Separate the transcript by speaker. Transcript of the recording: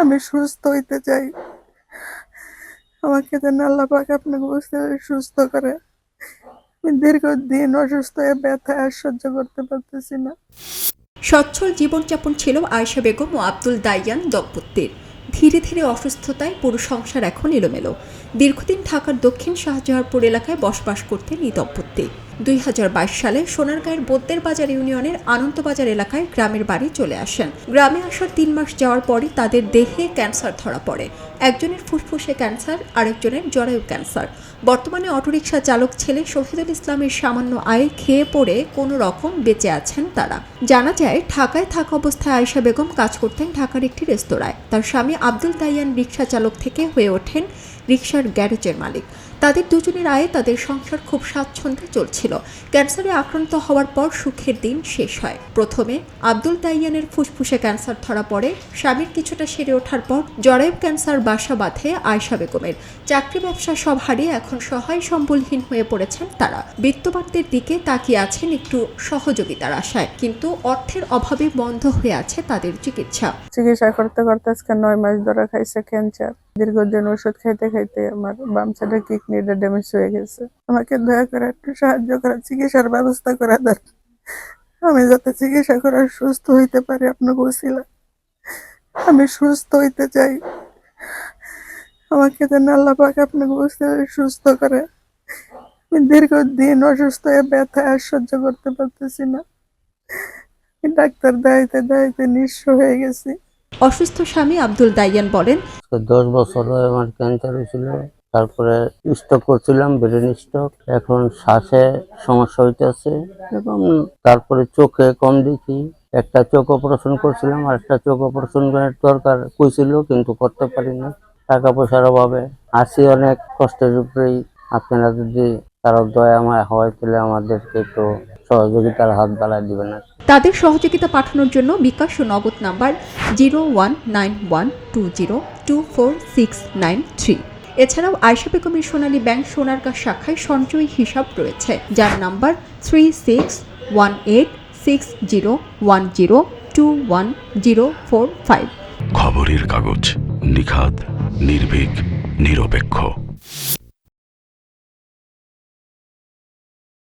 Speaker 1: আমি সুস্থ হইতে চাই। আমাকে যেন আল্লাহ পাক আপনাকে সুস্থ করে। আমি দীর্ঘদিন অসুস্থ হয়ে ব্যথা আর সহ্য করতে পারতেছি না।
Speaker 2: সচ্ছল জীবনযাপন ছিল আয়েশা বেগম ও আব্দুল দাইয়ান দম্পতির। ধীরে ধীরে অসুস্থতায় পুরো সংসার এখন এলোমেলো। দীর্ঘদিন ঢাকার দক্ষিণ শাহজাহারপুর এলাকায় বসবাস করতেন এই দম্পতি। 2022 সালে সোনারগাঁয়ের বদ্দের বাজার ইউনিয়নের আনন্দবাজার এলাকায় গ্রামের বাড়ি চলে আসেন। গ্রামে আসার 3 মাস যাওয়ার পরই তাদের দেহে ক্যান্সার ধরা পড়ে। একজনের ফুসফুসে ক্যান্সার, আরেকজনের জরায়ু ক্যান্সার। বর্তমানে অটোরিকশা চালক ছেলে শহীদুল ইসলামের সামান্য আয়ে খেয়ে পড়ে কোনো রকম বেঁচে আছেন তারা। জানা যায়, ঢাকায় থাকা অবস্থায় আয়েশা বেগম কাজ করতেন ঢাকার একটি রেস্তোরাঁয়। তার স্বামী আব্দুল দাইয়ান রিকশা চালক থেকে হয়ে ওঠেন রিকশার গ্যারেজের মালিক। তাদের দুজনের আয়ে তাদের সংসার খুব স্বাচ্ছন্দ্যে চলছিল। ক্যান্সারে আক্রান্ত হওয়ার পর সুখের দিন শেষ হয়। প্রথমে আব্দুল দাইয়ানের ফুসফুসে ক্যান্সার ধরা পড়ে। স্বামীর কিছুটা সেরে ওঠার পর জরায়ু ক্যান্সার বাসা বাঁধে আয়েশা বেগমের। চাকরি ব্যবসা সব হারিয়ে এখন সহায় সম্বলহীন হয়ে পড়েছেন তারা। বিত্তবানদের দিকে তাকিয়ে আছেন একটু সহযোগিতার আশায়, কিন্তু অর্থের অভাবে বন্ধ হয়ে আছে তাদের চিকিৎসা।
Speaker 1: চিকিৎসা করতে করতে আজকে 9 মাস ধরে খাইছে ক্যান্সার। দীর্ঘদিন ওষুধ খাইতে খাইতে আমার বাম সাইডের কিডনিটা ড্যামেজ হয়ে গেছে। আমাকে দয়া করে একটু সাহায্য করার, চিকিৎসার ব্যবস্থা করা দেন। আমি যাতে চিকিৎসা করে সুস্থ হইতে পারি আপনাকে উসিলায়। আমি সুস্থ হইতে চাই। আমাকে যেন আল্লাহ পাক আপনাকে সুস্থ করে। আমি দীর্ঘদিন অসুস্থ হয়ে ব্যথা আর সহ্য করতে পারতেছি না। ডাক্তার দেখাইতে দেখাইতে নিঃস্ব হয়ে গেছি।
Speaker 2: অসুস্থ স্বামী আব্দুল দাইয়ান বলেন,
Speaker 3: 10 বছর হয়ে আমার ক্যান্সার হয়েছিল। তারপরে স্ট্রোক করছিলাম, ব্রেন স্ট্রোক। এখন শ্বাসে সমস্যা হইতেছে এবং তারপরে চোখে কম দেখি। একটা চোখ অপারেশন করছিলাম, আর একটা চোখ অপারেশন করার দরকার কইছিল, কিন্তু করতে পারিনি টাকা পয়সার অভাবে। আছি অনেক কষ্টের উপরেই। আপনারা যদি কারো দয়া মায়া হয় তাহলে আমাদেরকে একটু সহযোগিতার হাত বাড়ায় দিবেন।
Speaker 2: তাদের সহযোগিতা পাঠানোর জন্য বিকাশ ও নগদ নাম্বার 019120246993। এছাড়াও আয়েশা বেগমের সোনালী ব্যাংক সোনারগাঁ শাখায় সঞ্চয়ী হিসাব রয়েছে, যার নাম্বার 36186010210445।
Speaker 4: খবরের কাগজ, নিখাত, নির্ভীক, নিরপেক্ষ।